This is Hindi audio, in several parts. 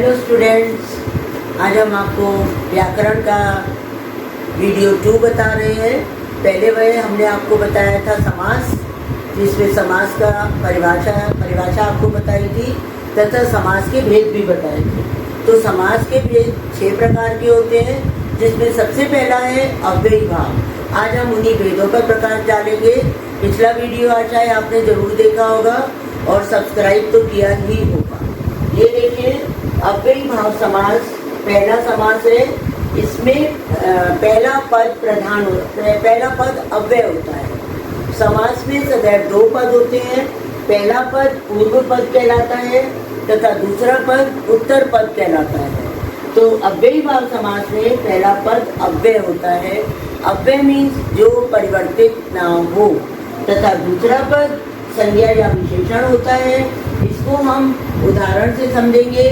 हेलो स्टूडेंट्स, आज हम आपको व्याकरण का वीडियो 2 बता रहे हैं। पहले वह हमने आपको बताया था समास, जिसमें समास का परिभाषा आपको बताई थी तथा समास के भेद भी बताए थे। तो समास के भेद 6 प्रकार के होते हैं, जिसमें सबसे पहला है अव्ययी भाव। आज हम उन्हीं भेदों पर प्रकाश डालेंगे। पिछला वीडियो आशा है आपने जरूर देखा होगा और सब्सक्राइब तो किया ही होगा। ये देखिए, अव्ययी भाव समास पहला समास है। इसमें पहला पद प्रधान होता है, पहला पद अव्यय होता है। समास में सदैव 2 पद होते हैं। पहला पद पूर्व पद कहलाता है तथा दूसरा पद उत्तर पद कहलाता है। तो अव्ययी भाव समास में पहला पद अव्यय होता है। अव्यय मीन्स जो परिवर्तित ना हो, तथा दूसरा पद संज्ञा या विशेषण होता है। इसको हम उदाहरण से समझेंगे,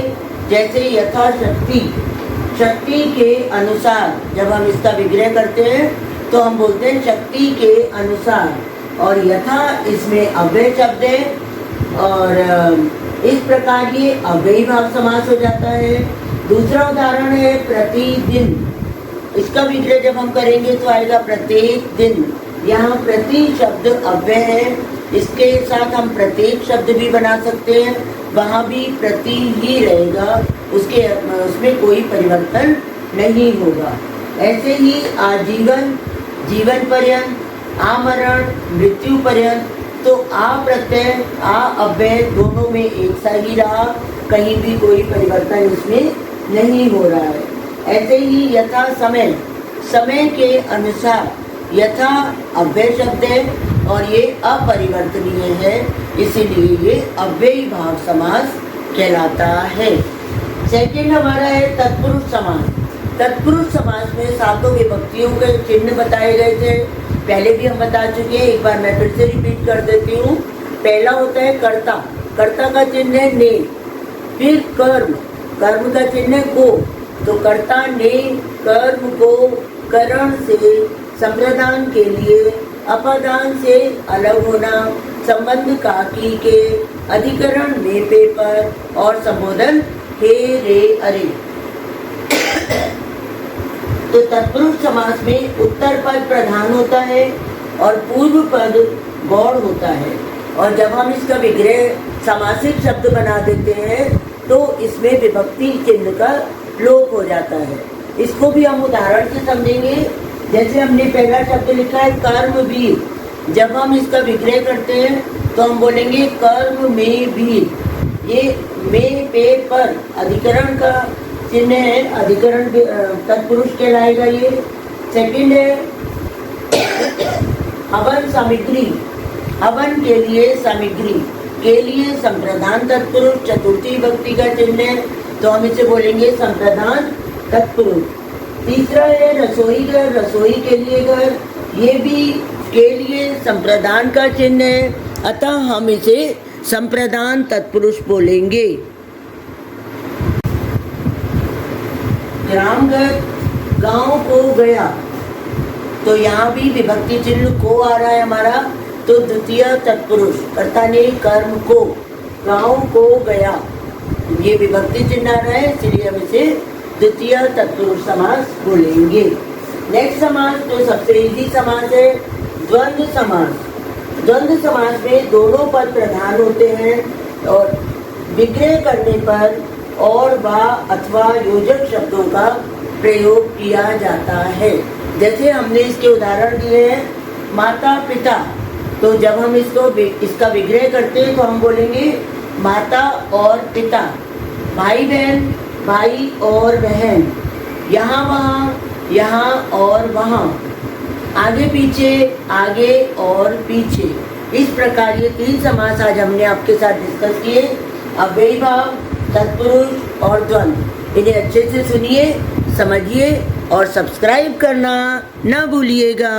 जैसे यथाशक्ति, शक्ति के अनुसार। जब हम इसका विग्रह करते हैं तो हम बोलते हैं शक्ति के अनुसार, और यथा इसमें अव्यय शब्द है और इस प्रकार ये अव्ययी भाव समास हो जाता है। दूसरा उदाहरण है प्रतिदिन। इसका विग्रह जब हम करेंगे तो आएगा प्रत्येक दिन। यहाँ प्रति शब्द अव्यय है, इसके साथ हम प्रत्येक शब्द भी बना सकते हैं, वहाँ भी प्रति ही रहेगा, उसमें कोई परिवर्तन नहीं होगा। ऐसे ही आजीवन, जीवन पर्यंत, आमरण, मृत्यु पर्यंत। तो आ प्रत्यय, आ अव्यय दोनों में एक सा ही रहा, कहीं भी कोई परिवर्तन इसमें नहीं हो रहा है। ऐसे ही यथा समय, समय के अनुसार। यथा अव्यय शब्द है और ये अपरिवर्तनीय है, इसीलिए ये अव्ययी भाव समास कहलाता है। सेकंड हमारा है तत्पुरुष समास। तत्पुरुष समास में 7 विभक्तियों के चिन्ह बताए गए थे, पहले भी हम बता चुके हैं। एक बार मैं फिर से रिपीट कर देती हूँ। पहला होता है कर्ता, कर्ता का चिन्ह है ने। फिर कर्म, कर्म का चिन्ह है को। तो कर्ता ने कर्म को करण से संप्रदान के लिए, अपादान से अलग होना, संबंध का की के, अधिकरण में पे पर, और संबोधन हे रे अरे। तो तत्पुरुष समास में उत्तर पद प्रधान होता है और पूर्व पद गौड़ होता है। और जब हम इसका विग्रह समासिक शब्द बना देते हैं तो इसमें विभक्ति चिन्ह का लोप हो जाता है। इसको भी हम उदाहरण से समझेंगे। जैसे हमने पहला शब्द लिखा है कर्मवीर, जब हम इसका विग्रह करते हैं तो हम बोलेंगे कर्म में वीर। ये में पे पर अधिकरण का चिन्ह है, अधिकरण तत्पुरुष कहलाएगा ये। सेकंड है हवन सामग्री, हवन के लिए सामग्री के लिए संप्रदान तत्पुरुष चतुर्थी विभक्ति का चिन्ह है, तो हम इसे बोलेंगे संप्रदान तत्पुरुष। तीसरा है रसोई घर, रसोई के लिए घर, ये भी के लिए संप्रदान का चिन्ह है, अतः हम इसे संप्रदान तत्पुरुष बोलेंगे। ग्राम घर, गांव को गया, तो यहाँ भी विभक्ति चिन्ह को आ रहा है हमारा, तो द्वितीय तत्पुरुष, कर्ता ने कर्म को, गांव को गया, ये विभक्ति चिन्ह आ रहा है, इसलिए हम इसे द्वितीय तत्पुरुष समास बोलेंगे। नेक्स्ट समास जो सबसे इजी समास है द्वंद्व समास। द्वंद्व समास में दोनों पद प्रधान होते हैं और विग्रह करने पर और वा अथवा योजक शब्दों का प्रयोग किया जाता है। जैसे हमने इसके उदाहरण दिए हैं, माता पिता। तो जब हम इसका विग्रह करते हैं तो हम बोलेंगे माता और पिता। भाई बहन, भाई और बहन। यहाँ वहाँ, यहाँ और वहाँ। आगे पीछे, आगे और पीछे। इस प्रकार ये 3 समास आज हमने आपके साथ डिस्कस किए, अव्ययी भाव, तत्पुरुष और द्वंद्व। इन्हें अच्छे से सुनिए, समझिए और सब्सक्राइब करना ना भूलिएगा।